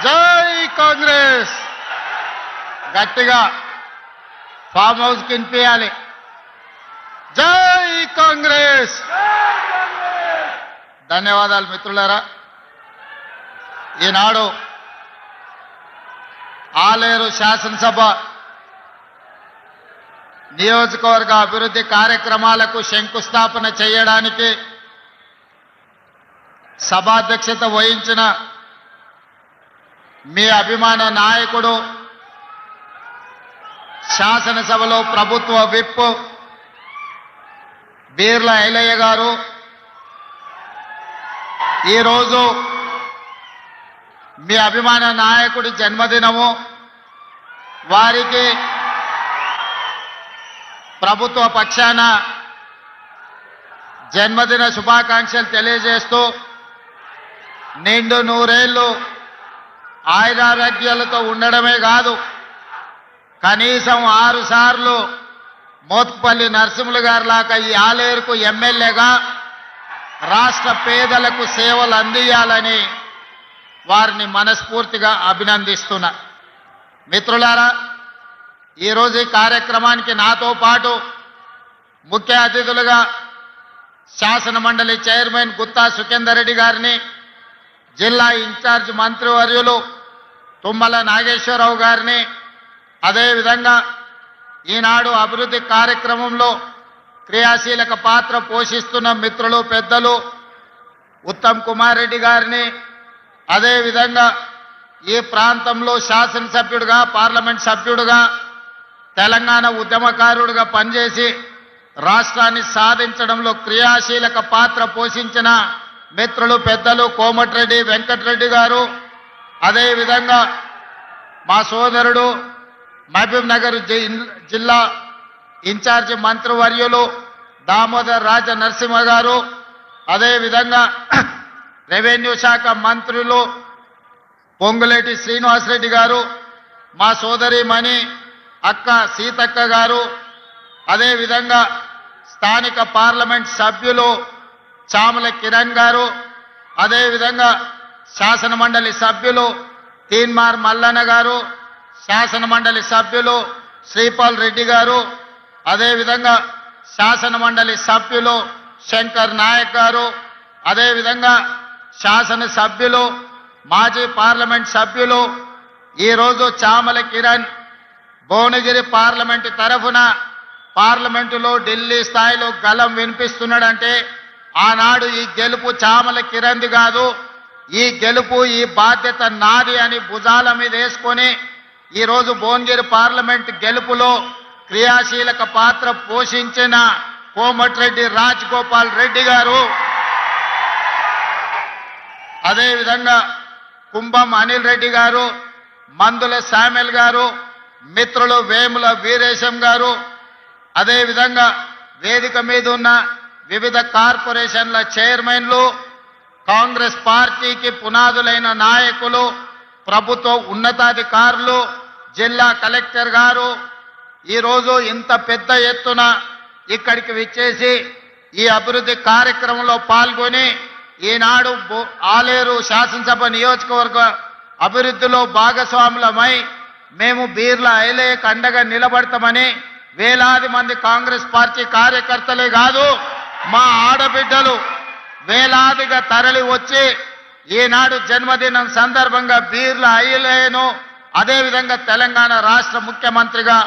జై కాంగ్రెస్ గట్టిగా farm house కినిపియాలి. జై కాంగ్రెస్. ధన్యవాదాలు మిత్రులారా. ఈనాడు ఆలేరు శాసనసభ నియోజకవర్గ అభివృద్ధి కార్యక్రమాలకు శంకుస్థాపన చేయడానికి సభాధ్యక్షత వహించిన మీ అభిమాన నాయకుడు శాసనసభలో ప్రభుత్వ విప్ బీర్ల ఐలయ్య గారు ఈరోజు మీ అభిమాన నాయకుడి జన్మదినము. వారికి ప్రభుత్వ పక్షాన జన్మదిన శుభాకాంక్షలు తెలియజేస్తూ నిండు నూరేళ్లు ఆయురారోగ్యాలతో ఉండడమే కాదు, కనీసం 6 సార్లు మోత్పల్లి నరసింహులు గారి లాగా ఈ ఆలేరుకు ఎమ్మెల్యేగా రాష్ట్ర పేదలకు సేవలు అందియాలని వారిని మనస్ఫూర్తిగా అభినందిస్తున్నా. మిత్రులారా, ఈరోజు ఈ కార్యక్రమానికి నాతో పాటు ముఖ్య అతిథులుగా శాసన మండలి చైర్మన్ గుత్తా సుఖేందర్ రెడ్డి గారిని, జిల్లా ఇన్ఛార్జ్ మంత్రివర్యులు తుమ్మల నాగేశ్వరరావు గారిని, అదేవిధంగా ఈనాడు అభివృద్ధి కార్యక్రమంలో క్రియాశీలక పాత్ర పోషిస్తున్న మిత్రులు పెద్దలు ఉత్తమ్ కుమార్ రెడ్డి గారిని, అదేవిధంగా ఈ ప్రాంతంలో శాసనసభ్యుడిగా పార్లమెంట్ సభ్యుడిగా తెలంగాణ ఉద్యమకారుడిగా పనిచేసి రాష్ట్రాన్ని సాధించడంలో క్రియాశీలక పాత్ర పోషించిన మిత్రులు పెద్దలు కోమటిరెడ్డి వెంకటరెడ్డి గారు, అదేవిధంగా మా సోదరుడు మహబూబ్ నగర్ జిల్లా ఇన్ఛార్జి మంత్రివర్యులు దామోదర్ రాజ నరసింహ గారు, అదేవిధంగా రెవెన్యూ శాఖ మంత్రులు పొంగులేటి శ్రీనివాసరెడ్డి గారు, మా సోదరిమణి అక్క సీతక్క గారు, అదేవిధంగా స్థానిక పార్లమెంట్ సభ్యులు చామల కిరణ్ గారు, అదేవిధంగా శాసన మండలి సభ్యులు తీన్మార్ మల్లన్న గారు, శాసన మండలి సభ్యులు శ్రీపాల్ రెడ్డి గారు, అదేవిధంగా శాసన మండలి సభ్యులు శంకర్ నాయక్ గారు, అదేవిధంగా శాసన సభ్యులు మాజీ పార్లమెంట్ సభ్యులు ఈరోజు చామల కిరణ్ భువనగిరి పార్లమెంటు తరఫున పార్లమెంటులో ఢిల్లీ స్థాయిలో గలం వినిపిస్తున్నాడంటే ఆనాడు ఈ గెలుపు చామల కిరణ్ది కాదు, ఈ గెలుపు ఈ బాధ్యత నాది అని భుజాల మీద వేసుకొని ఈరోజు భువనగిరి పార్లమెంట్ గెలుపులో క్రియాశీలక పాత్ర పోషించిన కోమటిరెడ్డి రాజగోపాల్ రెడ్డి గారు, అదేవిధంగా కుంభం అనిల్ రెడ్డి గారు, మందుల శామ్యుల్ గారు, మిత్రులు వేముల వీరేశం గారు, అదేవిధంగా వేదిక మీద ఉన్న వివిధ కార్పొరేషన్ల చైర్మన్లు, కాంగ్రెస్ పార్టీకి పునాదులైన నాయకులు, ప్రభుత్వ ఉన్నతాధికారులు, జిల్లా కలెక్టర్ గారు ఈరోజు ఇంత పెద్ద ఎత్తున ఇక్కడికి విచ్చేసి ఈ అభివృద్ధి కార్యక్రమంలో పాల్గొని ఈనాడు ఆలేరు శాసనసభ నియోజకవర్గ అభివృద్ధిలో భాగస్వాములమై మేము బీర్ల ఐలయ్యకు అండగా నిలబడతామని వేలాది మంది కాంగ్రెస్ పార్టీ కార్యకర్తలే కాదు మా ఆడబిడ్డలు వేలాదిగా తరలి వచ్చి ఈనాడు జన్మదినం సందర్భంగా బీర్ల ఐలయ్యను అదేవిధంగా తెలంగాణ రాష్ట్ర ముఖ్యమంత్రిగా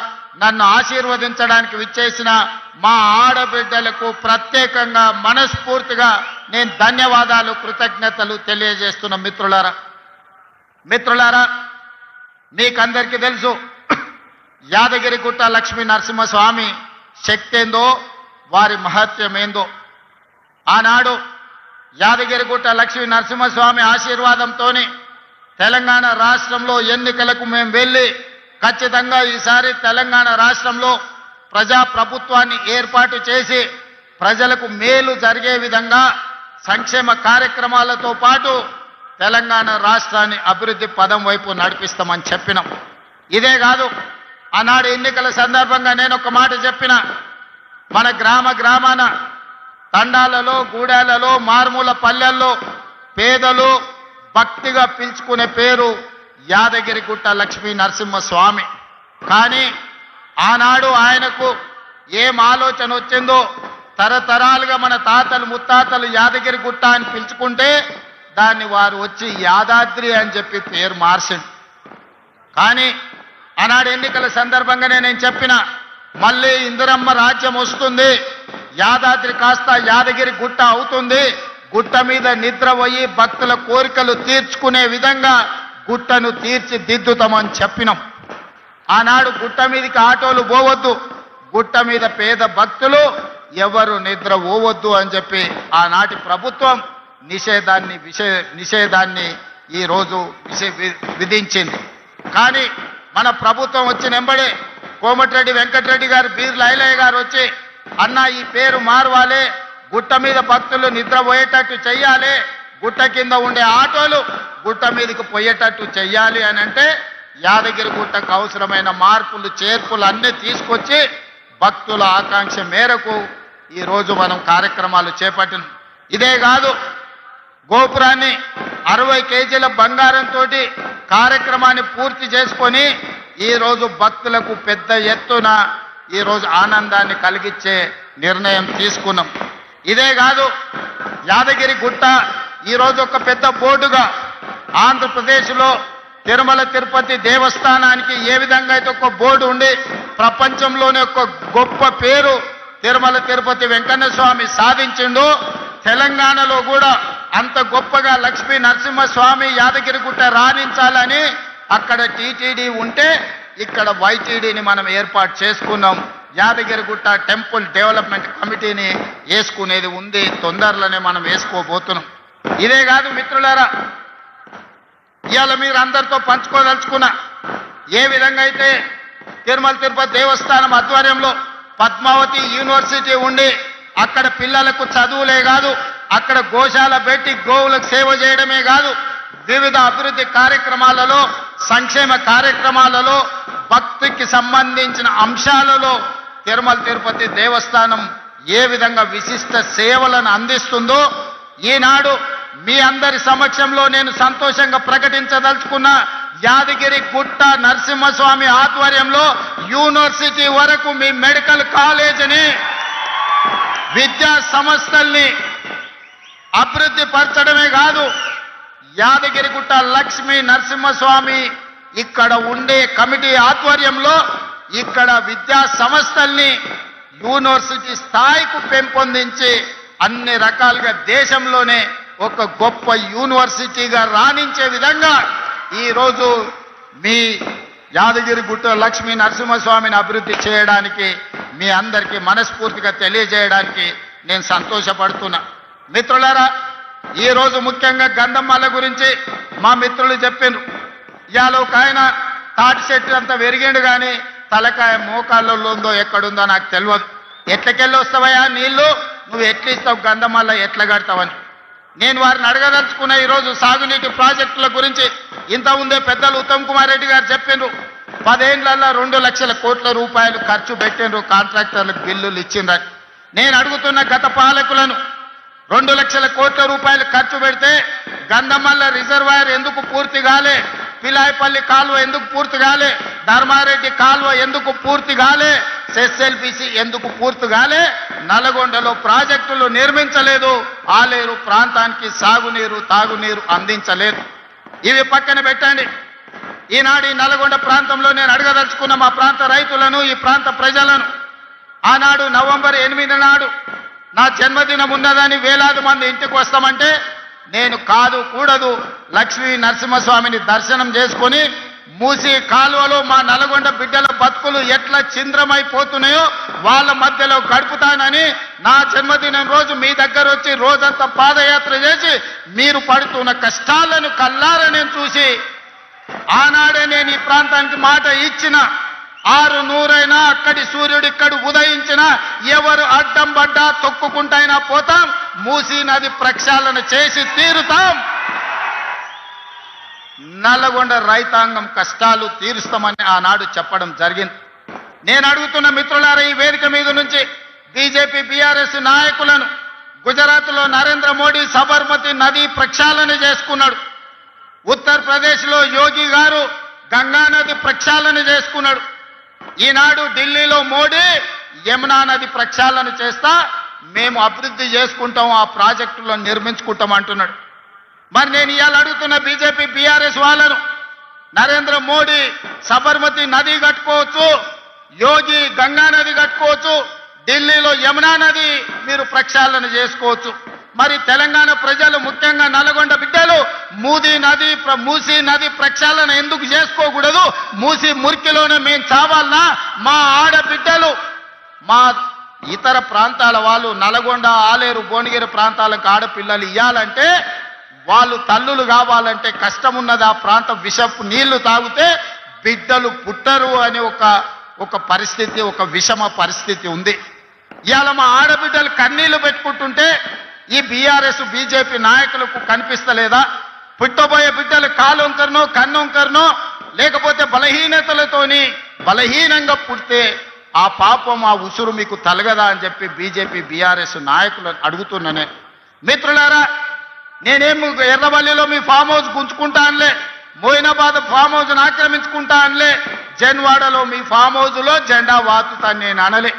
నన్ను ఆశీర్వదించడానికి విచ్చేసిన మా ఆడబిడ్డలకు ప్రత్యేకంగా మనస్ఫూర్తిగా నేను ధన్యవాదాలు కృతజ్ఞతలు తెలియజేస్తున్న మిత్రులారా మీకందరికీ తెలుసు యాదగిరిగుట్ట లక్ష్మీ నరసింహస్వామి శక్తి ఏందో వారి మహత్యం ఏందో. ఆనాడు యాదగిరిగుట్ట లక్ష్మీ నరసింహస్వామి ఆశీర్వాదంతో తెలంగాణ రాష్ట్రంలో ఎన్నికలకు మేము వెళ్ళి ఖచ్చితంగా ఈసారి తెలంగాణ రాష్ట్రంలో ప్రజాప్రభుత్వాన్ని ఏర్పాటు చేసి ప్రజలకు మేలు జరిగే విధంగా సంక్షేమ కార్యక్రమాలతో పాటు తెలంగాణ రాష్ట్రాన్ని అభివృద్ధి పదం వైపు నడిపిస్తామని చెప్పినాం. ఇదే కాదు, ఆనాడు ఎన్నికల సందర్భంగా నేను ఒక మాట చెప్పిన, మన గ్రామాన తండాలలో గూడాలలో మారుమూల పల్లెల్లో పేదలు భక్తిగా పిలుచుకునే పేరు యాదగిరిగుట్ట లక్ష్మీ నరసింహస్వామి. కానీ ఆనాడు ఆయనకు ఏం ఆలోచన వచ్చిందో, తరతరాలుగా మన తాతలు ముత్తాతలు యాదగిరిగుట్ట అని పిలుచుకుంటే దాన్ని వారు వచ్చి యాదాద్రి అని చెప్పి పేరు మార్చింది. కానీ ఆనాడు ఎన్నికల సందర్భంగానే నేను చెప్పిన, మళ్ళీ ఇందిరమ్మ రాజ్యం వస్తుంది, యాదాద్రి కాస్త యాదగిరి గుట్ట అవుతుంది, గుట్ట మీద నిద్ర పోయి భక్తుల కోరికలు తీర్చుకునే విధంగా గుట్టను తీర్చిదిద్దుతామని చెప్పినాం. ఆనాడు గుట్ట మీదకి ఆటోలు పోవద్దు, గుట్ట మీద పేద భక్తులు ఎవరు నిద్ర పోవద్దు అని చెప్పి ఆనాటి ప్రభుత్వం నిషేధాన్ని ఈరోజు విధించింది. కానీ మన ప్రభుత్వం వచ్చిన వెంబడే కోమటిరెడ్డి వెంకటరెడ్డి గారు, బీర్ల ఐలయ్య గారు వచ్చి, అన్న ఈ పేరు మారవాలి, గుట్ట మీద భక్తులు నిద్రపోయేటట్టు చెయ్యాలి, గుట్ట కింద ఉండే ఆటోలు గుట్ట మీదకి పోయేటట్టు చెయ్యాలి అని అంటే యాదగిరి గుట్టకు అవసరమైన మార్పులు చేర్పులు అన్నీ తీసుకొచ్చి భక్తుల ఆకాంక్ష మేరకు ఈరోజు మనం కార్యక్రమాలు చేపట్టినాం. ఇదే కాదు, గోపురాన్ని 60 కేజీల బంగారంతో కార్యక్రమాన్ని పూర్తి చేసుకొని ఈరోజు భక్తులకు పెద్ద ఎత్తున ఈరోజు ఆనందాన్ని కలిగించే నిర్ణయం తీసుకున్నాం. ఇదే కాదు, యాదగిరి గుట్ట ఈరోజు ఒక పెద్ద బోర్డుగా ఆంధ్రప్రదేశ్లో తిరుమల తిరుపతి దేవస్థానానికి ఏ విధంగా అయితే ఒక బోర్డు ఉండి ప్రపంచంలోనే ఒక గొప్ప పేరు తిరుమల తిరుపతి వెంకన్న స్వామి సాధించిండు, తెలంగాణలో కూడా అంత గొప్పగా లక్ష్మీ నరసింహస్వామి యాదగిరిగుట్ట రాణించాలని అక్కడ టీటీడీ ఉంటే ఇక్కడ వైటీడీని మనం ఏర్పాటు చేసుకున్నాం. యాదగిరిగుట్ట టెంపుల్ డెవలప్మెంట్ కమిటీని వేసుకునేది ఉంది, తొందరలోనే మనం వేసుకోబోతున్నాం. ఇదే కాదు మిత్రులారా, ఇవాళ మీరు అందరితో పంచుకోదలుచుకున్న, ఏ విధంగా అయితే తిరుమల తిరుపతి దేవస్థానం ఆధ్వర్యంలో పద్మావతి యూనివర్సిటీ ఉండి అక్కడ పిల్లలకు చదువులే కాదు, అక్కడ గోశాల పెట్టి గోవులకు సేవ చేయడమే కాదు, వివిధ అభివృద్ధి కార్యక్రమాలలో, సంక్షేమ కార్యక్రమాలలో, భక్తికి సంబంధించిన అంశాలలో తిరుమల తిరుపతి దేవస్థానం ఏ విధంగా విశిష్ట సేవలను అందిస్తుందో ఈనాడు మీ అందరి సమక్షంలో నేను సంతోషంగా ప్రకటించదలుచుకున్న, యాదగిరి గుట్ట నరసింహస్వామి ఆధ్వర్యంలో యూనివర్సిటీ వరకు మీ మెడికల్ కాలేజీని, విద్యా సంస్థల్ని అభివృద్ధి పరచడమే కాదు, యాదగిరిగుట్ట లక్ష్మీ నరసింహస్వామి ఇక్కడ ఉండే కమిటీ ఆధ్వర్యంలో ఇక్కడ విద్యా సంస్థల్ని యూనివర్సిటీ స్థాయికి పెంపొందించి అన్ని రకాలుగా దేశంలోనే ఒక గొప్ప యూనివర్సిటీగా రాణించే విధంగా ఈరోజు మీ యాదగిరిగుట్ట లక్ష్మీ నరసింహస్వామిని అభివృద్ధి చేయడానికి మీ అందరికీ మనస్ఫూర్తిగా తెలియజేయడానికి నేను సంతోషపడుతున్నా. మిత్రులారా, ఈరోజు ముఖ్యంగా గంధమాల గురించి మా మిత్రులు చెప్పిండ్రు. ఇవాళ ఒక ఆయన తాటి చెట్టు అంతా పెరిగిండు కానీ తలకాయ మోకాళ్ళలో ఉందో ఎక్కడుందో నాకు తెలియదు. ఎట్లకెళ్ళి వస్తావయ్యా నీళ్లు, నువ్వు ఎట్లా ఇస్తావు గంధమాల, ఎట్లా కడతావని నేను వారిని అడగదలుచుకున్న. ఈరోజు సాగునీటి ప్రాజెక్టుల గురించి ఇంత ఉందే పెద్దలు ఉత్తమ్ కుమార్ రెడ్డి గారు చెప్పిండ్రు. 10 ఏళ్లలో 2 లక్షల కోట్ల రూపాయలు ఖర్చు పెట్టిండ్రు, కాంట్రాక్టర్లకు బిల్లులు ఇచ్చిండ్రని. నేను అడుగుతున్న గత పాలకులను, 2 లక్షల కోట్ల రూపాయలు ఖర్చు పెడితే గంధమల్ల రిజర్వాయర్ ఎందుకు పూర్తి కాలే, పిలాయపల్లి కాలువ ఎందుకు పూర్తి కాలే, ధర్మారెడ్డి కాలువ ఎందుకు పూర్తి కాలే, ఎస్ఎల్బిసి ఎందుకు పూర్తి కాలే, నల్గొండలో ప్రాజెక్టులు నిర్మించలేదు, ఆలేరు ప్రాంతానికి సాగునీరు తాగునీరు అందించలేదు. ఇవి పక్కన పెట్టండి. ఈనాడు ఈ నల్గొండ ప్రాంతంలో నేను అడగదలుచుకున్న మా ప్రాంత రైతులను, ఈ ప్రాంత ప్రజలను, ఆనాడు నవంబర్ 8 నాడు నా జన్మదినం ఉన్నదని వేలాది మంది ఇంటికి వస్తామంటే నేను కాదు కూడదు, లక్ష్మీ నరసింహస్వామిని దర్శనం చేసుకొని మూసి కాలువలో మా నల్గొండ బిడ్డల బతుకులు ఎట్లా చింద్రమైపోతున్నాయో వాళ్ళ మధ్యలో గడుపుతానని నా జన్మదినం రోజు మీ దగ్గర వచ్చి రోజంతా పాదయాత్ర చేసి మీరు పడుతున్న కష్టాలను కల్లారా నేను చూసి ఆనాడే నేను ఈ ప్రాంతానికి మాట ఇచ్చిన. 600 అక్కడి సూర్యుడు ఇక్కడ ఉదయించిన, ఎవరు అడ్డం పడ్డా తొక్కుకుంటైనా పోతాం, మూసీ నది ప్రక్షాళన చేసి తీరుతాం, నల్లగొండ రైతాంగం కష్టాలు తీరుస్తామని ఆనాడు చెప్పడం జరిగింది. నేను అడుగుతున్న మిత్రులారా, ఈ వేదిక మీద నుంచి బీజేపీ బీఆర్ఎస్ నాయకులను, గుజరాత్లో నరేంద్ర మోడీ సబర్మతి నది ప్రక్షాళన చేసుకున్నాడు. ఉత్తరప్రదేశ్లో యోగి గారు గంగా నది ప్రక్షాళన చేసుకున్నాడు. ఈనాడు ఢిల్లీలో మోడీ యమునా నది ప్రక్షాళన చేస్తా మేము అభివృద్ధి చేసుకుంటాం, ఆ ప్రాజెక్టులను నిర్మించుకుంటాం అంటున్నాడు. మరి నేను ఇవాళ అడుగుతున్న బీజేపీ బీఆర్ఎస్ వాళ్ళను, నరేంద్ర మోడీ సబర్మతి నది కట్టుకోవచ్చు, యోగి గంగా నది కట్టుకోవచ్చు, ఢిల్లీలో యమునా నది మీరు ప్రక్షాళన చేసుకోవచ్చు. మరి తెలంగాణ ప్రజలు ముఖ్యంగా నల్గొండ బిడ్డలు మూసీ నది ప్రక్షాళన ఎందుకు చేసుకోకూడదు? మూసీ మురికిలోనే మేము చావాలనా? మా ఆడబిడ్డలు మా ఇతర ప్రాంతాల వాళ్ళు నల్గొండ ఆలేరు భువనగిరి ప్రాంతాలకు ఆడపిల్లలు ఇవ్వాలంటే వాళ్ళు తల్లులు కావాలంటే కష్టం ఉన్నది. ఆ ప్రాంతం విషపు నీళ్లు తాగితే బిడ్డలు పుట్టరు అనే ఒక పరిస్థితి, ఒక విషమ పరిస్థితి ఉంది. ఇవాళ మా ఆడబిడ్డలు కన్నీళ్లు పెట్టుకుంటుంటే ఈ బీఆర్ఎస్ బీజేపీ నాయకులకు కనిపిస్తలేదా? పుట్టబోయే బిడ్డలు కాలొంకరనో కన్నొంకరనో లేకపోతే బలహీనతలతోని బలహీనంగా పుడితే ఆ పాపం ఆ ఉసురు మీకు తలగదా అని చెప్పి బీజేపీ బీఆర్ఎస్ నాయకులను అడుగుతున్నానే. మిత్రులారా, నేనేం ఎర్రవల్లిలో మీ ఫామ్ హౌస్ గుంజుకుంటా అనలే, మోయినాబాద్ ఫామ్ హౌస్ను ఆక్రమించుకుంటా అనలే, జన్వాడలో మీ ఫామ్ హౌస్లో జెండా వాతుతాను నేను అనలే.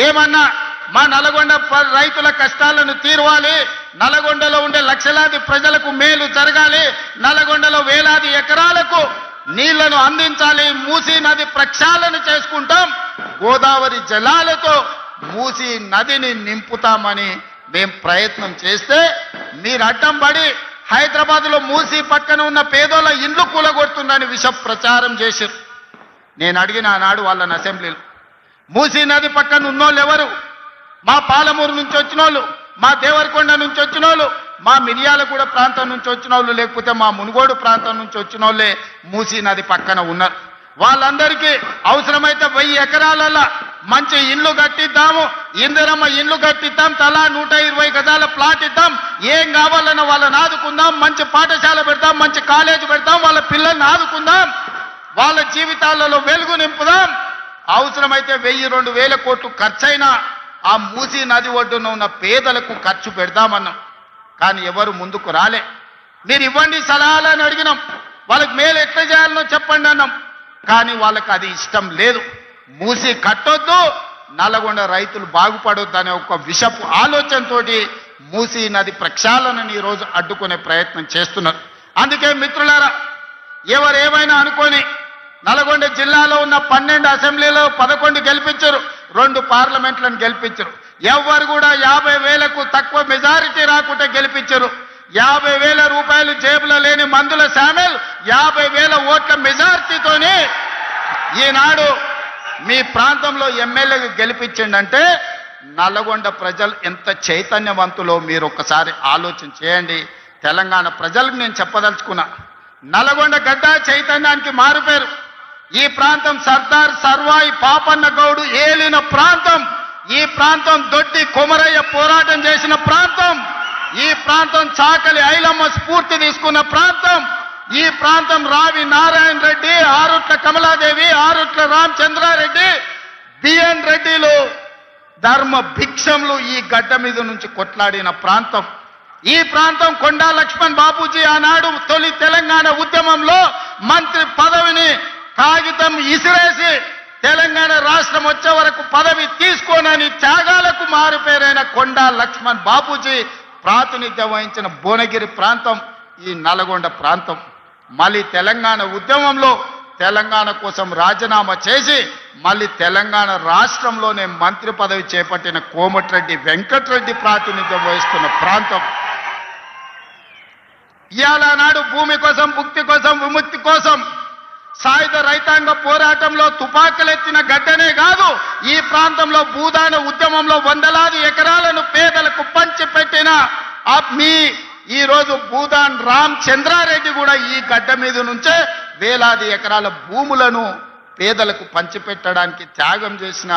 ఏమన్నా మా నల్గొండ రైతుల కష్టాలను తీరవాలి, నల్గొండలో ఉండే లక్షలాది ప్రజలకు మేలు జరగాలి, నల్గొండలో వేలాది ఎకరాలకు నీళ్లను అందించాలి, మూసీ నది ప్రక్షాళన చేసుకుంటాం, గోదావరి జలాలతో మూసీ నదిని నింపుతామని మేము ప్రయత్నం చేస్తే మీరు అడ్డం పడి హైదరాబాద్లో మూసీ పక్కన ఉన్న పేదోళ్ళ ఇండ్లు కూలగొడుతుందని విష ప్రచారం చేశారు. నేను అడిగిన ఆనాడు వాళ్ళని అసెంబ్లీలో, మూసీ నది పక్కన ఉన్నోళ్ళు ఎవరు? మా పాలమూరు నుంచి వచ్చిన వాళ్ళు, మా దేవరకొండ నుంచి వచ్చిన వాళ్ళు, మా మిర్యాలగూడ ప్రాంతం నుంచి వచ్చిన వాళ్ళు, లేకపోతే మా మునుగోడు ప్రాంతం నుంచి వచ్చిన వాళ్ళే మూసీ నది పక్కన ఉన్నారు. వాళ్ళందరికీ అవసరమైతే 1000 ఎకరాలలో మంచి ఇండ్లు కట్టిద్దాము, ఇందిరమ్మ ఇండ్లు కట్టిద్దాం, తలా 120 గజాల ప్లాట్ ఇద్దాం, ఏం కావాలన్నా వాళ్ళని ఆదుకుందాం, మంచి పాఠశాల పెడతాం, మంచి కాలేజీ పెడతాం, వాళ్ళ పిల్లల్ని ఆదుకుందాం, వాళ్ళ జీవితాలలో వెలుగు నింపుదాం. అవసరమైతే 1000-2000 కోట్లు ఖర్చైనా ఆ మూసీ నది ఒడ్డున ఉన్న పేదలకు ఖర్చు పెడదామన్నాం. కానీ ఎవరు ముందుకు రాలే. మీరు ఇవ్వండి సలహాలని అడిగినాం, వాళ్ళకి మేలు ఎట్లా చేయాలనో చెప్పండి అన్నాం. కానీ వాళ్ళకి అది ఇష్టం లేదు. మూసీ కట్టొద్దు, నల్గొండ రైతులు బాగుపడొద్దు అనే ఒక విషపు ఆలోచనతో మూసీ నది ప్రక్షాళనని ఈరోజు అడ్డుకునే ప్రయత్నం చేస్తున్నారు. అందుకే మిత్రులారా, ఎవరేమైనా అనుకొని నల్గొండ జిల్లాలో ఉన్న 12 అసెంబ్లీలో 11 గెలిపించారు, 2 పార్లమెంట్లను గెలిపించారు. ఎవరు కూడా 50,000కు తక్కువ మెజారిటీ రాకుండా గెలిపించారు. 50,000 రూపాయలు జేబులో లేని మందుల శామ్యుల్ 50,000 ఓట్ల మెజారిటీతోనే ఈనాడు మీ ప్రాంతంలో ఎమ్మెల్యేగా గెలిపించిండంటే నల్గొండ ప్రజలు ఎంత చైతన్యవంతులో మీరు ఒక్కసారి ఆలోచన చేయండి. తెలంగాణ ప్రజలకు నేను చెప్పదలుచుకున్నా, నల్గొండ గడ్డ చైతన్యానికి మారుపేరు. ఈ ప్రాంతం సర్దార్ సర్వాయి పాపన్న గౌడు ఏలిన ప్రాంతం, ఈ ప్రాంతం దొడ్డి కొమరయ్య పోరాటం చేసిన ప్రాంతం, ఈ ప్రాంతం చాకలి ఐలమ్మ స్ఫూర్తి తీసుకున్న ప్రాంతం, ఈ ప్రాంతం రావి నారాయణ రెడ్డి, ఆరుట్ల కమలాదేవి, ఆరుట్ల రామచంద్రారెడ్డి, బిఎన్ రెడ్డిలు ధర్మ భిక్షములు ఈ గడ్డ మీద నుంచి కొట్లాడిన ప్రాంతం. ఈ ప్రాంతం కొండా లక్ష్మణ్ బాపూజీ ఆనాడు తొలి తెలంగాణ ఉద్యమంలో మంత్రి పదవిని కాగితం ఇసిరేసి తెలంగాణ రాష్ట్రం వచ్చే వరకు పదవి తీసుకోనని త్యాగాలకు మారుపేరైన కొండా లక్ష్మణ్ బాపూజీ ప్రాతినిధ్యం వహించిన భువనగిరి ప్రాంతం ఈ నల్గొండ ప్రాంతం. మళ్ళీ తెలంగాణ ఉద్యమంలో తెలంగాణ కోసం రాజీనామా చేసి మళ్ళీ తెలంగాణ రాష్ట్రంలోనే మంత్రి పదవి చేపట్టిన కోమటిరెడ్డి వెంకటరెడ్డి ప్రాతినిధ్యం వహిస్తున్న ప్రాంతం. ఇవాళ నాడు భూమి కోసం, భుక్తి కోసం, విముక్తి కోసం సాయుధ రైతాంగ పోరాటంలో తుపాకులెత్తిన గడ్డనే కాదు, ఈ ప్రాంతంలో భూదాన ఉద్యమంలో 100,000 ఎకరాలను పేదలకు పంచిపెట్టిన ఈ రోజు భూదాన్ రామచంద్రారెడ్డి కూడా ఈ గడ్డ మీద నుంచే వేలాది ఎకరాల భూములను పేదలకు పంచిపెట్టడానికి త్యాగం చేసిన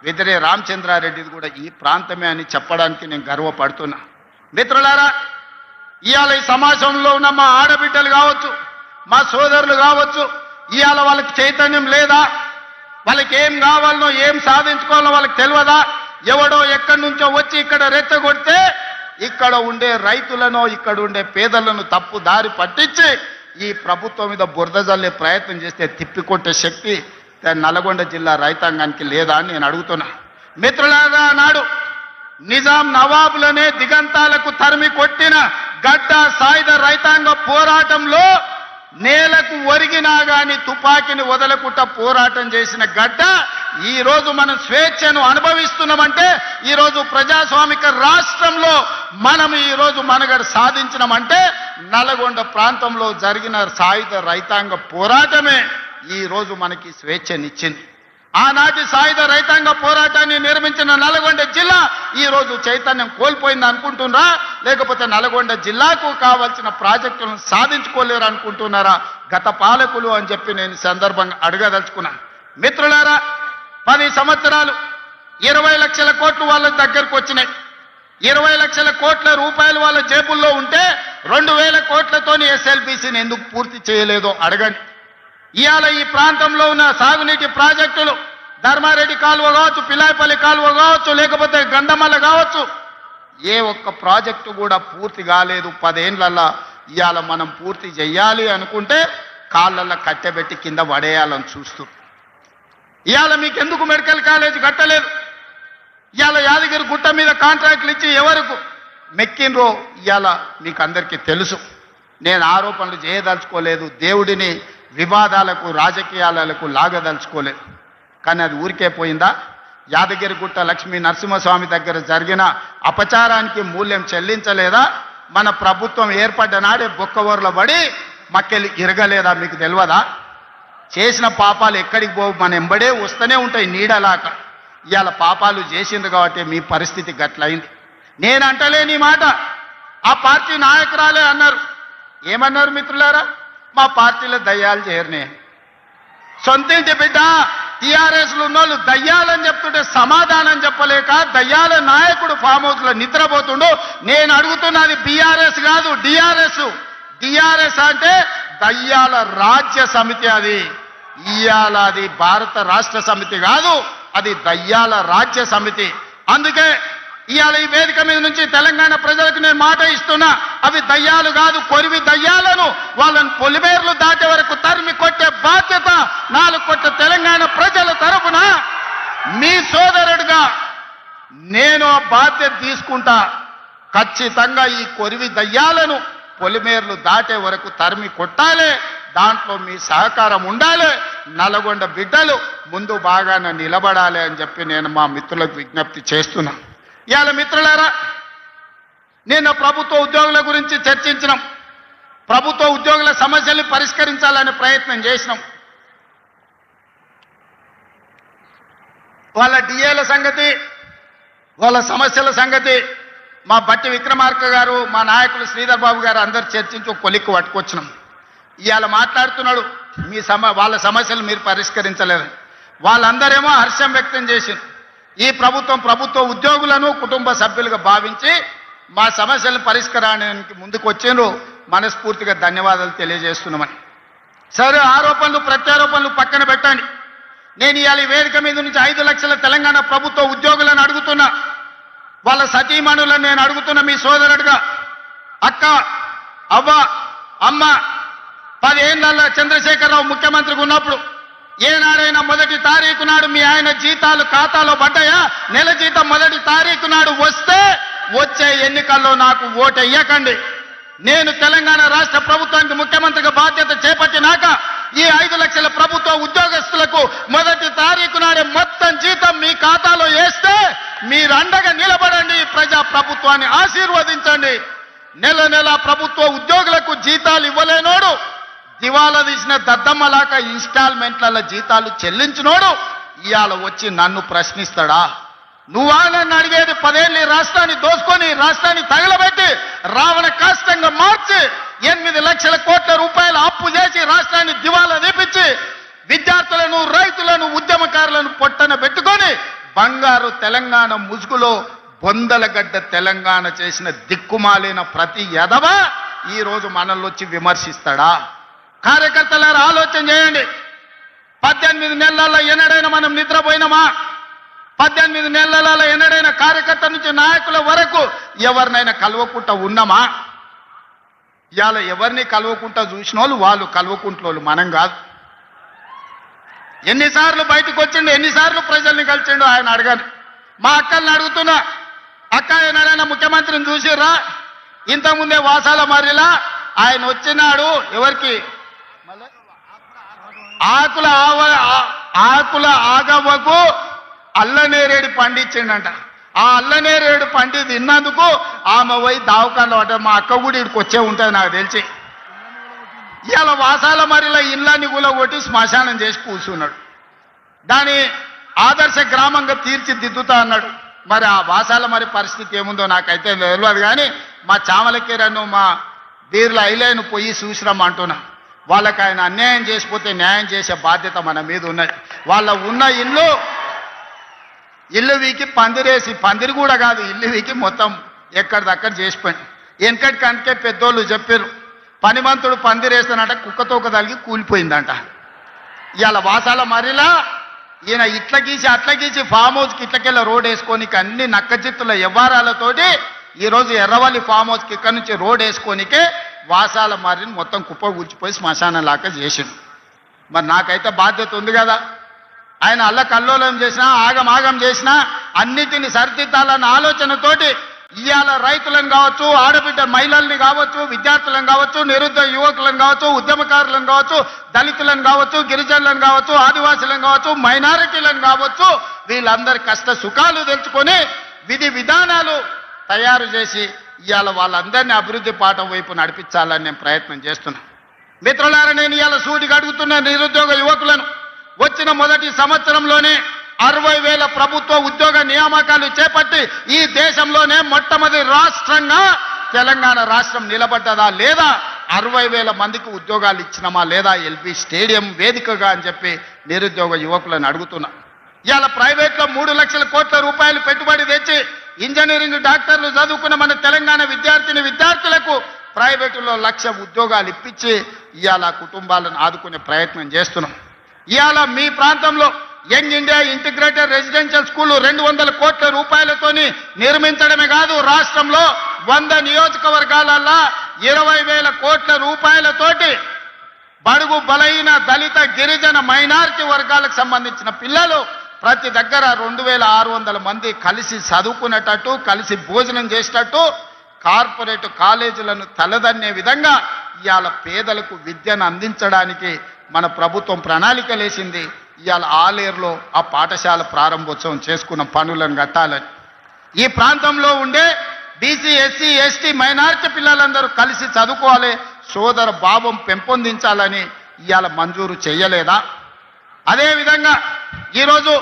వెదిరే రామచంద్రారెడ్డిది కూడా ఈ ప్రాంతమే అని చెప్పడానికి నేను గర్వపడుతున్నా. మిత్రులారా, ఇవాళ ఈ సమాజంలో ఉన్న మా ఆడబిడ్డలు కావచ్చు, మా సోదరులు కావచ్చు, ఇవాళ వాళ్ళకి చైతన్యం లేదా? వాళ్ళకి ఏం కావాలనో ఏం సాధించుకోవాలో వాళ్ళకి తెలియదా? ఎవడో ఎక్కడి నుంచో వచ్చి ఇక్కడ రెచ్చగొడితే ఇక్కడ ఉండే రైతులను, ఇక్కడ ఉండే పేదలను తప్పు దారి పట్టించి ఈ ప్రభుత్వం మీద బురద జల్లే ప్రయత్నం చేస్తే తిప్పికొట్టే శక్తి నల్గొండ జిల్లా రైతాంగానికి లేదా అని నేను అడుగుతున్నా. మిత్రులారా, నాడు నిజాం నవాబులనే దిగంతాలకు తరిమి కొట్టిన గడ్డ సాయుధ రైతాంగ పోరాటంలో నేలకు ఒరిగినా గాని తుపాకీని వదలకుండా పోరాటం చేసిన గడ్డ ఈ రోజు మనం స్వేచ్ఛను అనుభవిస్తున్నామంటే, ఈ రోజు ప్రజాస్వామిక రాష్ట్రంలో మనం ఈ రోజు మనుగడ సాధించినామంటే నల్గొండ ప్రాంతంలో జరిగిన సాయుధ రైతాంగ పోరాటమే ఈ రోజు మనకి స్వేచ్ఛనిచ్చింది. ఆనాటి సాయుధ రైతాంగ పోరాటాన్ని నిర్మించిన నల్గొండ జిల్లా ఈ రోజు చైతన్యం కోల్పోయింది అనుకుంటున్నారా, లేకపోతే నల్గొండ జిల్లాకు కావాల్సిన ప్రాజెక్టులను సాధించుకోలేరు అనుకుంటున్నారా గత పాలకులు అని చెప్పి నేను సందర్భంగా అడగదలుచుకున్నాను. మిత్రులారా, 10 సంవత్సరాలు 20 లక్షల కోట్లు వాళ్ళ దగ్గరకు వచ్చినాయి. 20 లక్షల కోట్ల రూపాయలు వాళ్ళ జేబుల్లో ఉంటే 2000 కోట్లతోని ఎస్ఎల్బీసీని ఎందుకు పూర్తి చేయలేదో అడగండి. ఇవాళ ఈ ప్రాంతంలో ఉన్న సాగునీటి ప్రాజెక్టులు ధర్మారెడ్డి కాలువ కావచ్చు, పిలాయపల్లి కాలువ కావచ్చు, లేకపోతే గంధమల్ల కావచ్చు, ఏ ఒక్క ప్రాజెక్టు కూడా పూర్తి కాలేదు. 10 ఏళ్లలో ఇవాళ మనం పూర్తి చేయాలి అనుకుంటే కాళ్ళల్లో కట్టెబెట్టి కింద పడేయాలని చూస్తూ, ఇవాళ మీకు ఎందుకు మెడికల్ కాలేజ్ కట్టలేదు? ఇవాళ యాదగిరి గుట్ట మీద కాంట్రాక్టులు ఇచ్చి ఎవరికి మెక్కినరో ఇవాళ మీకు అందరికీ తెలుసు. నేను ఆరోపణలు చేయదలుచుకోలేదు, దేవుడిని వివాదాలకు రాజకీయాలకు లాగదలుచుకోలేదు. కానీ అది ఊరికే పోయిందా? యాదగిరిగుట్ట లక్ష్మీ నరసింహస్వామి దగ్గర జరిగిన అపచారానికి మూల్యం చెల్లించలేదా? మన ప్రభుత్వం ఏర్పడ్డ నాడే బొక్కవోర్ల పడి మక్కెలు ఇరగలేదా? మీకు తెలియదా? చేసిన పాపాలు ఎక్కడికి పోవు, మన ఎంబడే వస్తూనే ఉంటాయి నీడలాక. ఇవాళ పాపాలు చేసింది కాబట్టి మీ పరిస్థితి గట్లయింది. నేను అంటలేని మాట ఆ పార్టీ నాయకురాలే అన్నారు. ఏమన్నారు మిత్రులారా? మా పార్టీలో దయ్యాలు చేరనే. సొంతింటి బిడ్డ టీఆర్ఎస్లు ఉన్నోళ్ళు దయ్యాలని చెప్తుంటే సమాధానం చెప్పలేక దయ్యాల నాయకుడు ఫామ్ హౌస్ లో నిద్రపోతుండు. నేను అడుగుతున్నది బీఆర్ఎస్ కాదు, డిఆర్ఎస్. డిఆర్ఎస్ అంటే దయ్యాల రాజ్య సమితి. అది ఇయాల అది భారత రాష్ట్ర సమితి కాదు, అది దయ్యాల రాజ్య సమితి. అందుకే ఇవాళ ఈ వేదిక మీద నుంచి తెలంగాణ ప్రజలకు నేను మాట ఇస్తున్నా, అవి దయ్యాలు కాదు, కొరివి దయ్యాలను వాళ్ళని పొలిమేర్లు దాటే వరకు తరిమి కొట్టే బాధ్యత 4 కోట్ల తెలంగాణ ప్రజల తరఫున మీ సోదరుడిగా నేను ఆ బాధ్యత తీసుకుంటా. ఖచ్చితంగా ఈ కొరివి దయ్యాలను పొలిమేర్లు దాటే వరకు తరిమి కొట్టాలి. దాంట్లో మీ సహకారం ఉండాలి. నల్గొండ బిడ్డలు ముందు బాగానే నిలబడాలి అని చెప్పి నేను మా మిత్రులకు విజ్ఞప్తి చేస్తున్నా. ఇవాళ మిత్రులారా, నిన్న ప్రభుత్వ ఉద్యోగుల గురించి చర్చించినాం. ప్రభుత్వ ఉద్యోగుల సమస్యల్ని పరిష్కరించాలనే ప్రయత్నం చేసినాం. వాళ్ళ డిఏల సంగతి, వాళ్ళ సమస్యల సంగతి మా బట్టి విక్రమార్క గారు, మా నాయకులు శ్రీధర్ బాబు గారు అందరు చర్చించి ఒక కొలిక్కు పట్టుకొచ్చినాం. ఇవాళ మాట్లాడుతున్నాడు వాళ్ళ సమస్యలు మీరు పరిష్కరించలేదని. వాళ్ళందరేమో హర్షం వ్యక్తం చేసింది. ఈ ప్రభుత్వ ఉద్యోగులను కుటుంబ సభ్యులుగా భావించి మా సమస్యలను పరిష్కారానికి ముందుకు వచ్చిండ్రు. మనస్ఫూర్తిగా ధన్యవాదాలు తెలియజేస్తున్నామని. సరే, ఆరోపణలు ప్రత్యారోపణలు పక్కన పెట్టండి. నేను ఇవాళ ఈ వేదిక మీద నుంచి 5 లక్షల తెలంగాణ ప్రభుత్వ ఉద్యోగులను అడుగుతున్నా. వాళ్ళ సతీమణులను నేను అడుగుతున్నా మీ సోదరుడిగా. అక్క, అవ్వ, అమ్మ, 10 ఏళ్లలో చంద్రశేఖరరావు ముఖ్యమంత్రిగా ఉన్నప్పుడు ఏనాడైనా 1వ తారీఖు నాడు మీ ఆయన జీతాలు ఖాతాలో పడ్డాయా? నెల జీతం 1వ తారీఖు నాడు వస్తే వచ్చే ఎన్నికల్లో నాకు ఓటు వేయకండి. నేను తెలంగాణ రాష్ట్ర ప్రభుత్వానికి ముఖ్యమంత్రిగా బాధ్యత చేపట్టినాక ఈ 5 లక్షల ప్రభుత్వ ఉద్యోగస్తులకు 1వ తారీఖు నాడే మొత్తం జీతం మీ ఖాతాలో వేస్తే మీరు అండగా నిలబడండి. ప్రజా ప్రభుత్వాన్ని ఆశీర్వదించండి. నెల ప్రభుత్వ ఉద్యోగులకు జీతాలు ఇవ్వలేనోడు, దివాలా తీసిన దద్దమ్మలాక ఇన్స్టాల్మెంట్ల జీతాలు చెల్లించినోడు ఇవాళ వచ్చి నన్ను ప్రశ్నిస్తాడా? నువ్వా నన్ను అడిగేది? 10 ఏళ్ళు రాష్ట్రాన్ని దోసుకొని, రాష్ట్రాన్ని తగలబెట్టి, రావణ కాష్టంగా మార్చి 8 లక్షల కోట్ల రూపాయల అప్పు చేసి రాష్ట్రాన్ని దివాలా తీపించి విద్యార్థులను, రైతులను, ఉద్యమకారులను పొట్టన పెట్టుకొని బంగారు తెలంగాణ ముసుగులో బొందలగడ్డ తెలంగాణ చేసిన దిక్కుమాలిన ప్రతి యదవ ఈ రోజు మనల్ని వచ్చి విమర్శిస్తాడా? కార్యకర్తలారా ఆలోచన చేయండి. 18 నెలల్లో ఎన్నడైనా మనం నిద్రపోయినామా? 18 నెలలలో ఎన్నడైనా కార్యకర్త నుంచి నాయకుల వరకు ఎవరినైనా కలవకుండా ఉన్నామా? ఇవాళ ఎవరిని కలవకుంటా చూసిన వాళ్ళు కలవకుంటోళ్ళు, మనం కాదు. ఎన్నిసార్లు బయటకు వచ్చిండు, ఎన్నిసార్లు ప్రజల్ని కలిసిండు ఆయన అడగను. మా అక్కల్ని అడుగుతున్నా, అక్క ఏనాడైనా ముఖ్యమంత్రిని చూసిర్రా? ఇంతకుముందే వాసాల మర్రిలా ఆయన వచ్చినాడు, ఎవరికి ఆకుల ఆగవ్వకు అల్లనేరేడు పండించిండంట. ఆ అల్లనేరేడు పండి తిన్నందుకు ఆమె పోయి దావకాండ పడ్డ. మా అక్క కూడా ఇక్కడికి వచ్చే ఉంటుంది నాకు తెలిసి. ఇవాళ వాసాల మరిలో ఇళ్ళని కూలగొట్టి శ్మశానం చేసి కూర్చున్నాడు. దాని ఆదర్శ గ్రామంగా తీర్చిదిద్దుతా అన్నాడు. మరి ఆ వాసాల మరి పరిస్థితి ఏముందో నాకైతే తెలియదు. కానీ మా చామలకీరను మా బీర్ల ఐలేను పోయి చూసిరమ్మంటున్నా. వాళ్ళకి ఆయన అన్యాయం చేసిపోతే న్యాయం చేసే బాధ్యత మన మీద ఉన్నది. వాళ్ళ ఉన్న ఇల్లు వీకి పందిరేసి, పందిరి కూడా కాదు, ఇల్లు వీకి మొత్తం ఎక్కడిదక్కడ చేసిపోయింది. వెనకటికి అందుకే పెద్దోళ్ళు చెప్పారు, పనిమంతుడు పందిరేస్తానంట కుక్కతోక తలిగి కూలిపోయిందంట. ఇవాళ వాసాల మరిలా ఈయన ఇట్ల గీసి అట్ల గీసి ఫామ్ హౌస్కి ఇట్లకెళ్ళ రోడ్ వేసుకోనికి అన్ని నక్కచిత్తుల వ్యవహారాలతోటి ఈరోజు ఎర్రవల్లి ఫామ్ హౌస్కి ఇక్కడి నుంచి రోడ్ వేసుకోనికే వాసాల మర్రిని మొత్తం కుప్ప కూల్చిపోయి శ్మశానం లాగా చేసిండు. మరి నాకైతే బాధ్యత ఉంది కదా. ఆయన అల్లకల్లోలం చేసినా, ఆగం చేసినా అన్నిటిని సరిదిద్దాలన్న ఆలోచనతోటి ఇవాళ రైతులను కావచ్చు, ఆడబిడ్డ మహిళల్ని కావచ్చు, విద్యార్థులను కావచ్చు, నిరుద్యోగ యువకులను కావచ్చు, ఉద్యమకారులను కావచ్చు, దళితులను కావచ్చు, గిరిజనులను కావచ్చు, ఆదివాసులను కావచ్చు, మైనారిటీలను కావచ్చు, వీళ్ళందరి కష్ట సుఖాలు తెలుసుకొని విధి విధానాలు తయారు చేసి ఇవాళ వాళ్ళందరినీ అభివృద్ధి పాఠం వైపు నడిపించాలని నేను ప్రయత్నం చేస్తున్నాను. మిత్రులారా, నేను ఇవాళ సూటిగా అడుగుతున్న నిరుద్యోగ యువకులను, వచ్చిన మొదటి సంవత్సరంలోనే 60,000 ప్రభుత్వ ఉద్యోగ నియామకాలు చేపట్టి ఈ దేశంలోనే మొట్టమొదటి రాష్ట్రంగా తెలంగాణ రాష్ట్రం నిలబడ్డదా లేదా, 60,000 మందికి ఉద్యోగాలు ఇచ్చినామా లేదా ఎల్బీ స్టేడియం వేదికగా అని చెప్పి నిరుద్యోగ యువకులను అడుగుతున్నా. ఇవాళ ప్రైవేట్లో 3 లక్షల కోట్ల రూపాయలు పెట్టుబడి తెచ్చి ఇంజనీరింగ్ డాక్టర్లు చదువుకున్న మన తెలంగాణ విద్యార్థులకు ప్రైవేటులో 1,00,000 ఉద్యోగాలు ఇప్పించి ఇవాళ కుటుంబాలను ఆదుకునే ప్రయత్నం చేస్తున్నాం. ఇవాళ మీ ప్రాంతంలో young India integrated residential school 200 కోట్ల రూపాయలతోని నిర్మించడమే కాదు, రాష్ట్రంలో 100 నియోజకవర్గాలల్లో 20,000 కోట్ల రూపాయలతోటి బడుగు బలహీన దళిత గిరిజన మైనారిటీ వర్గాలకు సంబంధించిన పిల్లలు ప్రతి దగ్గర 2,600 మంది కలిసి చదువుకునేటట్టు, కలిసి భోజనం చేసేటట్టు కార్పొరేట్ కాలేజీలను తలదన్నే విధంగా ఇవాళ పేదలకు విద్యను అందించడానికి మన ప్రభుత్వం ప్రణాళికలు వేసింది. ఇవాళ ఆలేరులో ఆ పాఠశాల ప్రారంభోత్సవం చేసుకున్న పనులను కట్టాలని, ఈ ప్రాంతంలో ఉండే బీసీ ఎస్సీ ఎస్టీ మైనారిటీ పిల్లలందరూ కలిసి చదువుకోవాలి, సోదర భావం పెంపొందించాలని ఇవాళ మంజూరు చేయలేదా? అదేవిధంగా ఈరోజు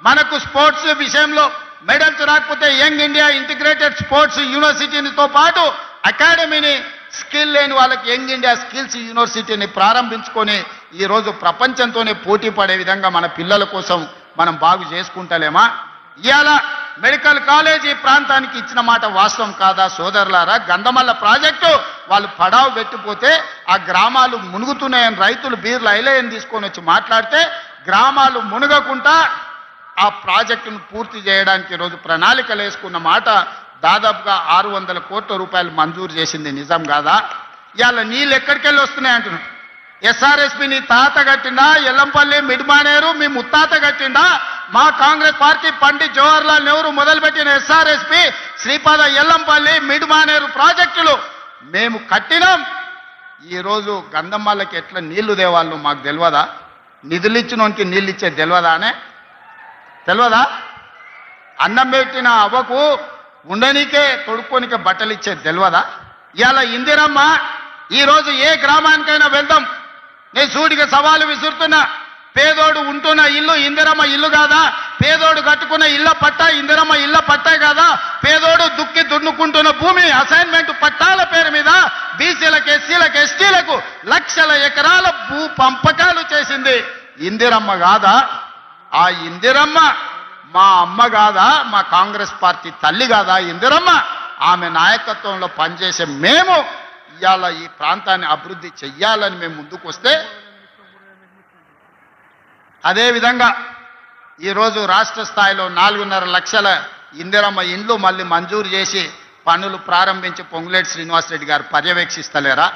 మనకు స్పోర్ట్స్ విషయంలో మెడల్స్ రాకపోతే యంగ్ ఇండియా ఇంటిగ్రేటెడ్ స్పోర్ట్స్ యూనివర్సిటీతో పాటు అకాడమీని, స్కిల్ లేని వాళ్ళకి యంగ్ ఇండియా స్కిల్స్ యూనివర్సిటీని ప్రారంభించుకొని ఈరోజు ప్రపంచంతోనే పోటీ పడే విధంగా మన పిల్లల కోసం మనం బాగు చేసుకుంటలేమా? ఇవాళ మెడికల్ కాలేజీ ప్రాంతానికి ఇచ్చిన మాట వాస్తవం కాదా సోదరులారా? గంధమల్ల ప్రాజెక్టు వాళ్ళు పడావు పెట్టిపోతే ఆ గ్రామాలు మునుగుతున్నాయని రైతులు బీర్ల ఐలయని తీసుకొని వచ్చి మాట్లాడితే గ్రామాలు మునగకుండా ఆ ప్రాజెక్టును పూర్తి చేయడానికి ఈరోజు ప్రణాళికలు వేసుకున్న మాట దాదాపుగా 600 కోట్ల రూపాయలు మంజూరు చేసింది నిజం కాదా? ఇవాళ నీళ్ళు ఎక్కడికెళ్ళి వస్తున్నాయి అంటున్నాడు. ఎస్ఆర్ఎస్పి నీ తాత కట్టిండా? ఎల్లంపల్లి మిడ్మానేరు మీ ముత్తాత కట్టిండా? మా కాంగ్రెస్ పార్టీ పండిత్ జవహర్లాల్ నెహ్రూ మొదలుపెట్టిన ఎస్ఆర్ఎస్పి, శ్రీపాద ఎల్లంపల్లి మిడ్మానేరు ప్రాజెక్టులు మేము కట్టినాం. ఈరోజు గంధమ్మలకి ఎట్లా నీళ్లు దేవాళ్ళు మాకు తెలియదా? నిధులు ఇచ్చినోనికి నీళ్ళు ఇచ్చేది తెలియదా? అన్నం పెట్టిన అవ్వకు ఉండనికే తొడుక్కోనికే బట్టలు ఇచ్చేది తెలియదా? ఇవాళ ఇందిరమ్మ ఈరోజు ఏ గ్రామానికైనా వెళ్దాం, నేను సూటిగా సవాలు విసురుతున్నా. పేదోడు ఉంటున్న ఇల్లు ఇందిరమ్మ ఇల్లు కాదా? పేదోడు కట్టుకున్న ఇళ్ళ పట్టా ఇందిరమ్మ ఇళ్ళ పట్టా కాదా? పేదోడు దుక్కి దున్నుకుంటున్న భూమి అసైన్మెంట్ పట్టాల పేరు మీద బీసీలకు, ఎస్సీలకు, ఎస్టీలకు లక్షల ఎకరాల భూ పంపకాలు చేసింది ఇందిరమ్మ కాదా? ఆ ఇందిరమ్మ మా అమ్మ కాదా? మా కాంగ్రెస్ పార్టీ తల్లి కాదా ఇందిరమ్మ? ఆమె నాయకత్వంలో పనిచేసే మేము ఇవాళ ఈ ప్రాంతాన్ని అభివృద్ధి చెయ్యాలని మేము ముందుకు వస్తే, అదేవిధంగా ఈరోజు రాష్ట్ర స్థాయిలో 4.5 లక్షల ఇందిరమ్మ ఇండ్లు మళ్ళీ మంజూరు చేసి పనులు ప్రారంభించి పొంగులేటి శ్రీనివాసరెడ్డి గారు పర్యవేక్షిస్తలేరా?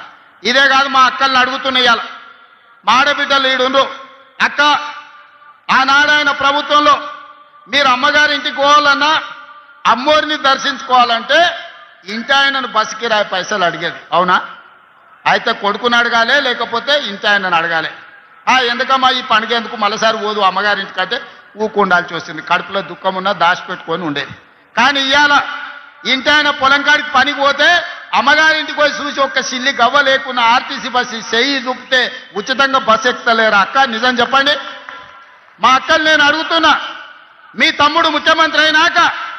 ఇదే కాదు, మా అక్కల్ని అడుగుతున్నాయాల, మా ఆడబిడ్డలు ఈడుండ్రు. అక్క, ఆనాడైన ప్రభుత్వంలో మీరు అమ్మగారింటికి పోవాలన్నా అమ్మోరిని దర్శించుకోవాలంటే ఇంటి ఆయనను బస్సు కిరాయి పైసలు అడిగేది, అవునా? అయితే కొడుకుని అడగాలి, లేకపోతే ఇంటి ఆయనను అడగాలి. ఎందుకమ్మా ఈ పండుగ ఎందుకు మళ్ళీసారి పోదు అమ్మగారింటికంటే ఊకుండాల్సి వస్తుంది. కడుపులో దుఃఖం ఉన్నా దాచిపెట్టుకొని ఉండేది. కానీ ఇవాళ ఇంటి ఆయన పొలం కాడికి పనికి పోతే అమ్మగారింటికి పోయి చూసి ఒక్క సిల్లి గవ్వ లేకున్నా ఆర్టీసీ బస్సు చెయ్యి చూపితే ఉచితంగా బస్సు ఎక్కుతలేరా? అక్క నిజం చెప్పండి. మా అక్కలు నేను అడుగుతున్నా, మీ తమ్ముడు ముఖ్యమంత్రి అయినాక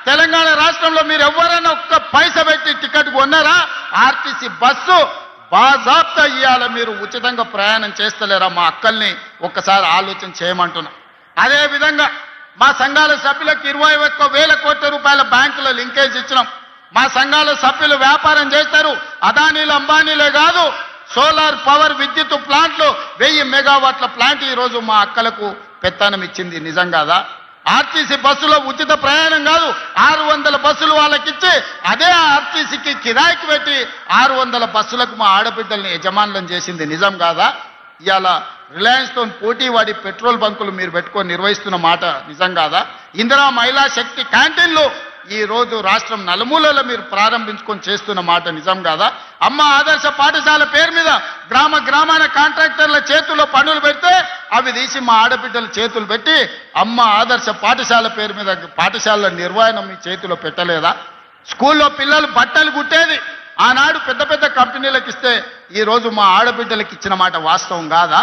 తెలంగాణ రాష్ట్రంలో మీరు ఎవరైనా ఒక్క పైస పెట్టి టికెట్ కొన్నారా? ఆర్టీసీ బస్సు బాజాబ్తా ఇయ్యాల మీరు ఉచితంగా ప్రయాణం చేస్తలేరా? మా అక్కల్ని ఒక్కసారి ఆలోచన చేయమంటున్నా. అదేవిధంగా మా సంఘాల సభ్యులకు 21,000 కోట్ల రూపాయల బ్యాంకులో లింకేజ్ ఇచ్చినాం. మా సంఘాల సభ్యులు వ్యాపారం చేస్తారు. అదానీలు అంబానీలే కాదు, సోలార్ పవర్ విద్యుత్ ప్లాంట్లు 1000 మెగావాట్ల ప్లాంట్ ఈరోజు మా అక్కలకు పెత్తనం ఇచ్చింది. నిజం కాదా? ఆర్టీసీ బస్సులో ఉచిత ప్రయాణం కాదు, 600 బస్సులు వాళ్ళకిచ్చి అదే ఆర్టీసీకి కిరాయికి పెట్టి 600 బస్సులకు మా ఆడబిడ్డల్ని యజమానులను చేసింది. నిజం కాదా? ఇవాళ రిలయన్స్తో పోటీ వాడి పెట్రోల్ బంకులు మీరు పెట్టుకొని నిర్వహిస్తున్న మాట నిజం కాదా? ఇందిరా మహిళా శక్తి క్యాంటీన్లు ఈరోజు రాష్ట్రం నలుమూలలో మీరు ప్రారంభించుకొని చేస్తున్న మాట నిజం కాదా? అమ్మ ఆదర్శ పాఠశాల పేరు మీద గ్రామాన కాంట్రాక్టర్ల చేతుల్లో పనులు పెడితే అవి తీసి మా ఆడబిడ్డల చేతులు పెట్టి అమ్మ ఆదర్శ పాఠశాల పేరు మీద పాఠశాలల నిర్వహణ మీ చేతిలో పెట్టలేదా? స్కూల్లో పిల్లలు బట్టలు కుట్టేది ఆనాడు పెద్ద పెద్ద కంపెనీలకు ఇస్తే ఈరోజు మా ఆడబిడ్డలకు ఇచ్చిన మాట వాస్తవం కాదా?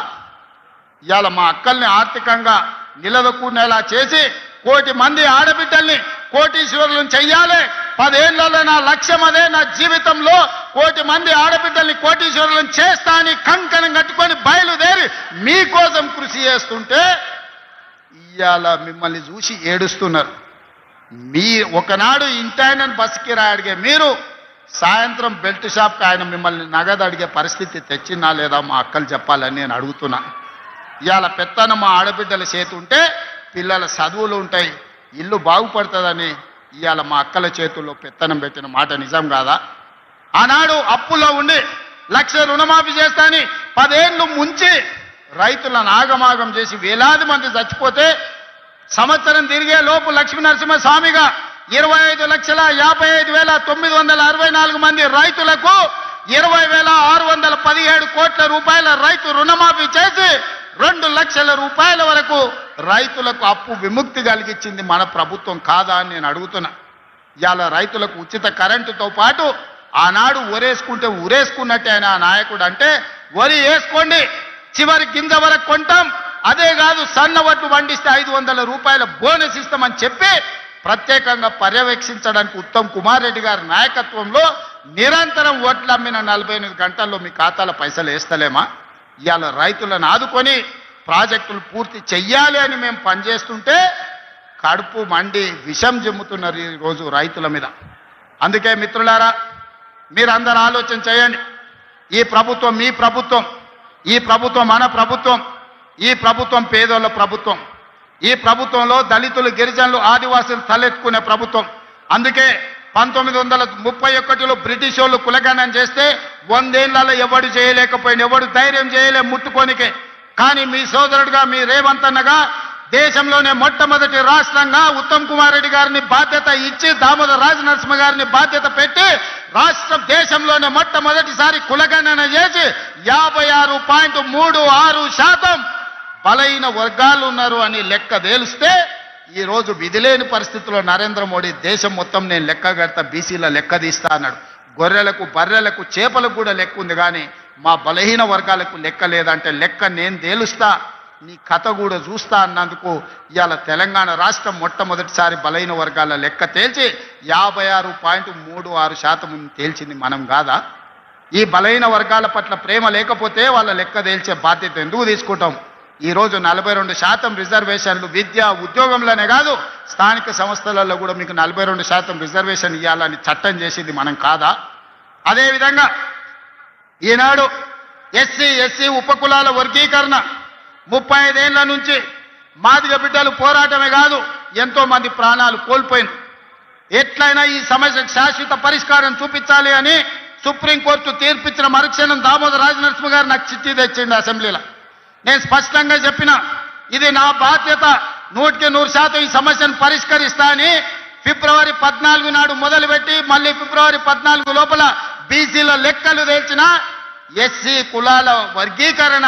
ఇవాళ మా అక్కల్ని ఆర్థికంగా నిలదొక్కునేలా చేసి 1 కోటి మంది ఆడబిడ్డల్ని కోటీశ్వరులను చెయ్యాలి. 10 ఏళ్లలో నా లక్ష్యం అదే. నా జీవితంలో 1 కోటి మంది ఆడబిడ్డల్ని కోటీశ్వరులను చేస్తా అని కంకణం కట్టుకొని బయలుదేరి మీకోసం కృషి చేస్తుంటే ఇవాళ మిమ్మల్ని చూసి ఏడుస్తున్నారు. మీ ఒకనాడు ఇంటాయనని బస్సుకి అడిగే మీరు సాయంత్రం బెల్ట్ షాప్కి ఆయన మిమ్మల్ని నగదు అడిగే పరిస్థితి తెచ్చినా లేదా? మా అక్కలు చెప్పాలని నేను అడుగుతున్నా. ఇవాళ పెత్తన మా ఆడబిడ్డల చేతి ఉంటే పిల్లల చదువులు ఉంటాయి, ఇల్లు బాగుపడుతుందని ఇవాళ మా అక్కల చేతుల్లో పెత్తనం పెట్టిన మాట నిజం కాదా? ఆనాడు అప్పుల్లో ఉండి 1,00,000 రుణమాఫీ చేస్తాని 10 ఏళ్ళు ముంచి రైతులను ఆగమాగం చేసి వేలాది మంది చచ్చిపోతే సంవత్సరం తిరిగే లోపు లక్ష్మీ నరసింహస్వామిగా 25,55,964 మంది రైతులకు 20,617 కోట్ల రూపాయల రైతు రుణమాఫీ చేసి 2 లక్షల రూపాయల వరకు రైతులకు అప్పు విముక్తి కలిగించింది మన ప్రభుత్వం కాదా అని నేను అడుగుతున్నా. ఇవాళ రైతులకు ఉచిత కరెంటుతో పాటు ఆనాడు ఒరేసుకుంటే ఉరేసుకున్నట్టే ఆయన నాయకుడు అంటే వరి వేసుకోండి చివరి గింజ వరకు కొంటాం, అదే కాదు సన్న వడ్లు పండిస్తే 500 రూపాయల బోనస్ ఇస్తామని చెప్పి ప్రత్యేకంగా పర్యవేక్షించడానికి ఉత్తమ్ కుమార్ రెడ్డి గారి నాయకత్వంలో నిరంతరం వడ్లు అమ్మిన 48 గంటల్లో మీ ఖాతాల పైసలు వేస్తలేమా? ఇవాళ రైతులను ఆదుకొని ప్రాజెక్టులు పూర్తి చెయ్యాలి అని మేము పనిచేస్తుంటే కడుపు మండి విషం జమ్ముతున్నారు ఈరోజు రైతుల మీద. అందుకే మిత్రులారా, మీరందరూ ఆలోచన చేయండి. ఈ ప్రభుత్వం మీ ప్రభుత్వం, ఈ ప్రభుత్వం మన ప్రభుత్వం, ఈ ప్రభుత్వం పేదోళ్ళ ప్రభుత్వం, ఈ ప్రభుత్వంలో దళితులు గిరిజనులు ఆదివాసులు తలెత్తుకునే ప్రభుత్వం. అందుకే 1931లో బ్రిటిష్ వాళ్ళు కులగణన చేస్తే 100 ఏళ్లలో ఎవడు చేయలేకపోయింది, ఎవడు ధైర్యం చేయలే ముట్టుకోనికే. కానీ మీ సోదరుడుగా మీ రేవంత్ అన్నగా దేశంలోనే మొట్టమొదటి రాష్ట్రంగా ఉత్తమ్ కుమార్ రెడ్డి గారిని బాధ్యత ఇచ్చి దామోదర్ రాజనరసింహ గారిని బాధ్యత పెట్టి దేశంలోనే మొట్టమొదటిసారి కులగణన చేసి 56.36% బలైన వర్గాలు ఉన్నారు అని లెక్క తేలిస్తే ఈరోజు విధిలేని పరిస్థితుల్లో నరేంద్ర మోడీ దేశం మొత్తం నేను లెక్క కడతా, బీసీల లెక్క తీస్తా అన్నాడు. గొర్రెలకు బర్రెలకు చేపలకు కూడా లెక్క ఉంది, కానీ మా బలహీన వర్గాలకు లెక్క లేదంటే లెక్క నేను తేలుస్తా, నీ కథ కూడా చూస్తా అన్నందుకు ఇవాళ తెలంగాణ రాష్ట్రం మొట్టమొదటిసారి బలహీన వర్గాల లెక్క తేల్చి 56.36% తేల్చింది మనం కాదా? ఈ బలహీన వర్గాల పట్ల ప్రేమ లేకపోతే వాళ్ళ లెక్క తేల్చే బాధ్యత ఎందుకు తీసుకుంటాం? ఈరోజు 42% రిజర్వేషన్లు విద్య ఉద్యోగంలోనే కాదు స్థానిక సంస్థలలో కూడా మీకు 42% రిజర్వేషన్ ఇవ్వాలని చట్టం చేసింది మనం కాదా? అదేవిధంగా ఈనాడు ఎస్సీ ఉపకులాల వర్గీకరణ 35 ఏళ్ల నుంచి మాదిగ బిడ్డలు పోరాటమే కాదు ఎంతో మంది ప్రాణాలు కోల్పోయింది. ఎట్లయినా ఈ సమస్యకు శాశ్వత పరిష్కారం చూపించాలి అని సుప్రీంకోర్టు తీర్పిచ్చిన మరుక్షణం దామోదర రాజనరసింహ గారు నాకు చిట్టి తెచ్చింది అసెంబ్లీలో. నేను స్పష్టంగా చెప్పిన, ఇది నా బాధ్యత, 100% ఈ సమస్యను పరిష్కరిస్తా అని ఫిబ్రవరి 14 నాడు మొదలుపెట్టి మళ్ళీ ఫిబ్రవరి 14 లోపల బీసీల లెక్కలు తేల్చిన ఎస్సీ కులాల వర్గీకరణ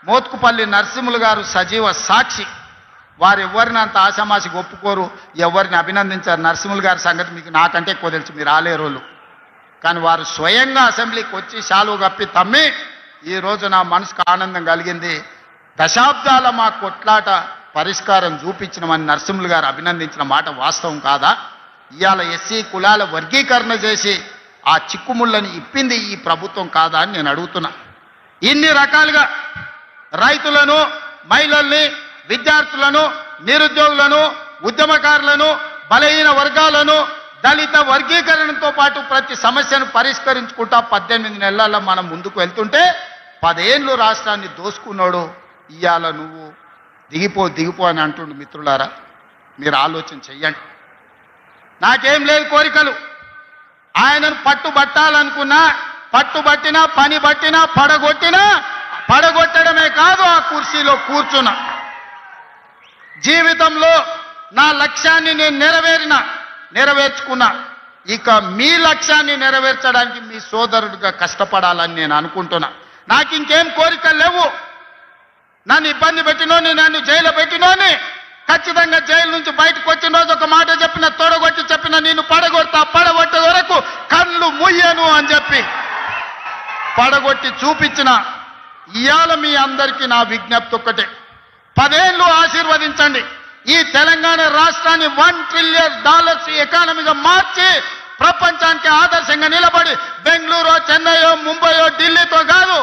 మోత్కుపల్లి నరసింహులు గారు సజీవ సాక్షి. వారు ఎవరిని అంత ఆశామాసిగా ఒప్పుకోరు, ఎవరిని అభినందించారు. నరసింహులు గారి సంగతి మీకు నాకంటే ఎక్కువ తెలుసు, మీరు రాలేరోళ్ళు. కానీ వారు స్వయంగా అసెంబ్లీకి వచ్చి శాలువ కప్పి తమ్మి ఈరోజు నా మనసుకు ఆనందం కలిగింది. దశాబ్దాల మా కొట్లాట పరిష్కారం చూపించినమని నరసింహులు గారు అభినందించిన మాట వాస్తవం కాదా? ఇవాళ ఎస్సీ కులాల వర్గీకరణ చేసి ఆ చిక్కుముళ్ళని ఇప్పింది ఈ ప్రభుత్వం కాదా అని నేను అడుగుతున్నా. ఇన్ని రకాలుగా రైతులను, మహిళల్ని, విద్యార్థులను, నిరుద్యోగులను, ఉద్యమకారులను, బలహీన వర్గాలను, దళిత వర్గీకరణతో పాటు ప్రతి సమస్యను పరిష్కరించుకుంటా 18 నెలల్లో మనం ముందుకు వెళ్తుంటే 10 ఏళ్ళు రాష్ట్రాన్ని దోసుకున్నాడు. ఇవాళ నువ్వు దిగిపో అని అంటుండు. మిత్రులారా, మీరు ఆలోచన చెయ్యండి. నాకేం లేదు కోరికలు. ఆయనను పట్టుబట్టాలనుకున్నా, పట్టుబట్టినా, పని బట్టినా, పడగొట్టడమే కాదు ఆ కుర్చీలో కూర్చున్నా. జీవితంలో నా లక్ష్యాన్ని నేను నెరవేర్చుకున్నా. ఇక మీ లక్ష్యాన్ని నెరవేర్చడానికి మీ సోదరుడిగా కష్టపడాలని నేను అనుకుంటున్నా. నాకు ఇంకేం కోరికలు లేవు. నన్ను ఇబ్బంది పెట్టినోని, నన్ను జైలు పెట్టినోని ఖచ్చితంగా జైలు నుంచి బయటకు వచ్చిన రోజు ఒక మాట చెప్పిన, తొడగొట్టి చెప్పిన, నేను పడగొట్టే వరకు కళ్ళు ముయ్యను అని చెప్పి పడగొట్టి చూపించిన. ఇవాళ మీ అందరికీ నా విజ్ఞప్తి ఒక్కటే, 10 ఏళ్ళు ఆశీర్వదించండి. ఈ తెలంగాణ రాష్ట్రాన్ని $1 ట్రిలియన్ ఎకానమీగా మార్చి ప్రపంచానికి ఆదర్శంగా నిలబడి బెంగళూరు, చెన్నైయో, ముంబైయో, ఢిల్లీతో కాదు,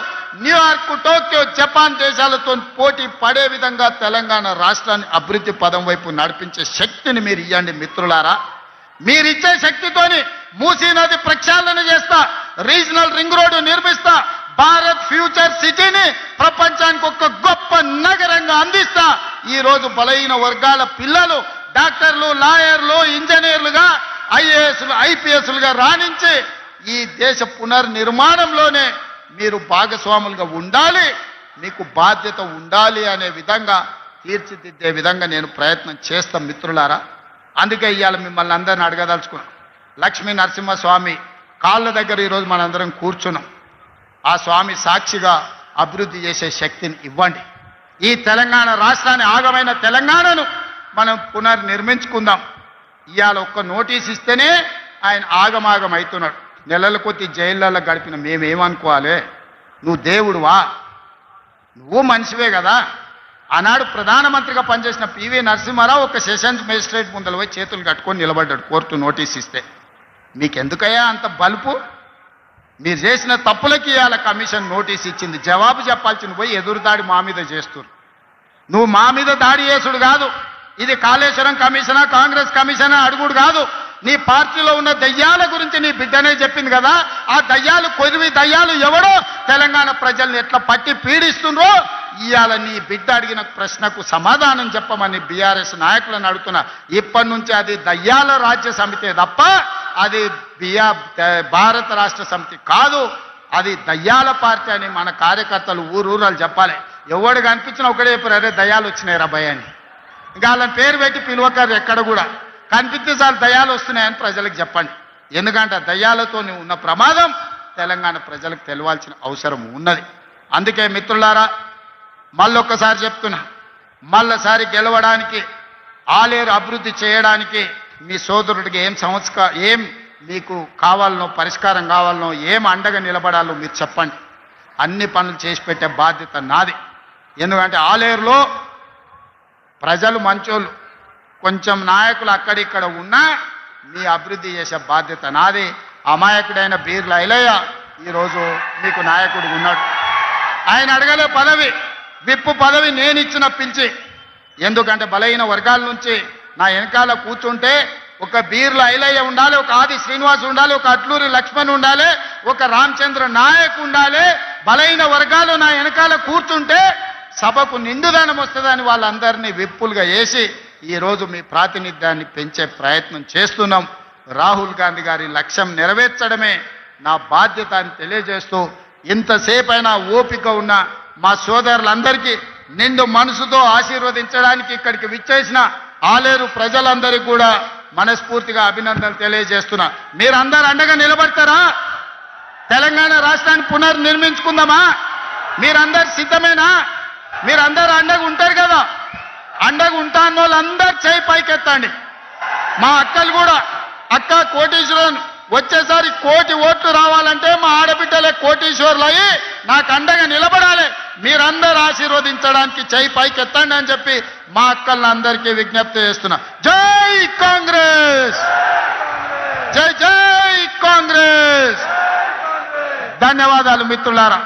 న్యూయార్క్, టోక్యో, జపాన్ దేశాలతో పోటీ పడే విధంగా తెలంగాణ రాష్ట్రాన్ని అభివృద్ధి పదం వైపు నడిపించే శక్తిని మీరు ఇవ్వండి మిత్రులారా. మీరిచ్చే శక్తితోని మూసీ నది ప్రక్షాళన చేస్తా, రీజనల్ రింగ్ రోడ్డు నిర్మిస్తా, భారత్ ఫ్యూచర్ సిటీని ప్రపంచానికి ఒక గొప్ప నగరంగా అందిస్తా. ఈ రోజు బలహీన వర్గాల పిల్లలు డాక్టర్లు, లాయర్లు, ఇంజనీర్లుగా, ఐఏఎస్లు, ఐపీఎస్లుగా రాణించి ఈ దేశ పునర్నిర్మాణంలోనే మీరు భాగస్వాములుగా ఉండాలి, మీకు బాధ్యత ఉండాలి అనే విధంగా తీర్చిదిద్దే విధంగా నేను ప్రయత్నం చేస్తాం మిత్రులారా. అందుకే ఇవాళ మిమ్మల్ని అందరిని అడగదలుచుకున్నాం. లక్ష్మీ నరసింహస్వామి కాళ్ళ దగ్గర ఈరోజు మనందరం కూర్చున్నాం. ఆ స్వామి సాక్షిగా అభివృద్ధి చేసే శక్తిని ఇవ్వండి. ఈ తెలంగాణ రాష్ట్రాన్ని, ఆగమైన తెలంగాణను మనం పునర్నిర్మించుకుందాం. ఇవాళ ఒక్క నోటీస్ ఇస్తేనే ఆయన ఆగమాగం అవుతున్నాడు. నెలల కొద్ది జైళ్ళల్లో గడిపిన మేమేమనుకోవాలి? నువ్వు దేవుడువా? నువ్వు మనిషివే కదా. ఆనాడు ప్రధానమంత్రిగా పనిచేసిన పివి నరసింహారావు ఒక సెషన్స్ మేజిస్ట్రేట్ ముందర పోయి చేతులు కట్టుకొని నిలబడ్డాడు కోర్టు నోటీస్ ఇస్తే. మీకెందుకయ్యా అంత బలుపు? మీరు చేసిన తప్పులకి ఇవాళ కమిషన్ నోటీస్ ఇచ్చింది. జవాబు చెప్పాల్సింది పోయి ఎదురుదాడి మా మీద చేస్తున్నారు. నువ్వు మా మీద దాడి చేసుడు కాదు, ఇది కాళేశ్వరం కమిషనా, కాంగ్రెస్ కమిషనా అడుగుడు కాదు. నీ పార్టీలో ఉన్న దయ్యాల గురించి నీ బిడ్డనే చెప్పింది కదా. ఆ దయ్యాలు, కొరివి దయ్యాలు ఎవడో తెలంగాణ ప్రజల్ని ఎట్లా పట్టి పీడిస్తుండ్రో ఇవాళ నీ బిడ్డ అడిగిన ప్రశ్నకు సమాధానం చెప్పమని బీఆర్ఎస్ నాయకులను అడుగుతున్నా. ఇప్పటి నుంచి అది దయ్యాల రాజ్య సమితే తప్ప అది భారత రాష్ట్ర సమితి కాదు, అది దయ్యాల పార్టీ అని మన కార్యకర్తలు ఊరూరాలు చెప్పాలి. ఎవడు కనిపించినా ఒకటే చెప్పారు, అరే దయ్యాలు వచ్చినాయి రా భయ అని. ఇంకా వాళ్ళని పేరు పెట్టి పిలువకారు ఎక్కడ కూడా. కనిపిస్తే చాలు దయ్యాలు వస్తున్నాయని ప్రజలకు చెప్పండి. ఎందుకంటే దయ్యాలతో ఉన్న ప్రమాదం తెలంగాణ ప్రజలకు తెలవాల్సిన అవసరం ఉన్నది. అందుకే మిత్రులారా, మళ్ళొక్కసారి చెప్తున్నా, మళ్ళీసారి గెలవడానికి, ఆలేరు అభివృద్ధి చేయడానికి మీ సోదరుడికి ఏం మీకు కావాలనో, పరిష్కారం కావాలనో, ఏం అండగా నిలబడాలో మీరు చెప్పండి. అన్ని పనులు చేసి పెట్టే బాధ్యత నాది. ఎందుకంటే ఆలేరులో ప్రజలు మంచోళ్ళు, కొంచెం నాయకులు అక్కడిక్కడ ఉన్నా మీ అభివృద్ధి చేసే బాధ్యత నాది. అమాయకుడైన బీర్ల ఐలయ్య ఈరోజు మీకు నాయకుడు ఉన్నాడు. ఆయన అడగలే పదవి, విప్పు పదవి నేను ఇచ్చిన పిలిచి. ఎందుకంటే బలహీన వర్గాల నుంచి నా వెనకాల కూర్చుంటే ఒక బీర్ల ఐలయ్య ఉండాలి, ఒక ఆది శ్రీనివాస్ ఉండాలి, ఒక అట్లూరి లక్ష్మణ్ ఉండాలి, ఒక రామచంద్ర నాయక్ ఉండాలి. బలహీన వర్గాలు నా వెనకాల కూర్చుంటే సభకు నిండుదనం వస్తుందని వాళ్ళందరినీ విప్పులుగా వేసి ఈరోజు మీ ప్రాతినిధ్యాన్ని పెంచే ప్రయత్నం చేస్తున్నాం. రాహుల్ గాంధీ గారి లక్ష్యం నెరవేర్చడమే నా బాధ్యత అని తెలియజేస్తూ, ఇంతసేపైనా ఓపిక ఉన్న మా సోదరులందరికీ నిండు మనసుతో ఆశీర్వదించడానికి ఇక్కడికి విచ్చేసిన ఆలేరు ప్రజలందరికీ కూడా మనస్ఫూర్తిగా అభినందనలు తెలియజేస్తున్నా. మీరందరూ అండగా నిలబడతారా? తెలంగాణ రాష్ట్రాన్ని పునర్నిర్మించుకుందామా? మీరందరు సిద్ధమేనా? మీరందరూ అండగా ఉంటారు కదా? అండగా ఉంటా అన్న వాళ్ళందరూ చేయి పైకెత్తండి. మా అక్కలు కూడా, అక్క కోటీశ్వరులను వచ్చేసారి 1 కోటి ఓట్లు రావాలంటే మా ఆడబిడ్డలే కోటీశ్వరులు అయ్యి నాకు అండగా నిలబడాలి. మీరందరూ ఆశీర్వదించడానికి చేయి పైకెత్తండి అని చెప్పి మా అక్కలందరికీ విజ్ఞప్తి చేస్తున్నా. జై కాంగ్రెస్, జై జై కాంగ్రెస్. ధన్యవాదాలు మిత్రులారా.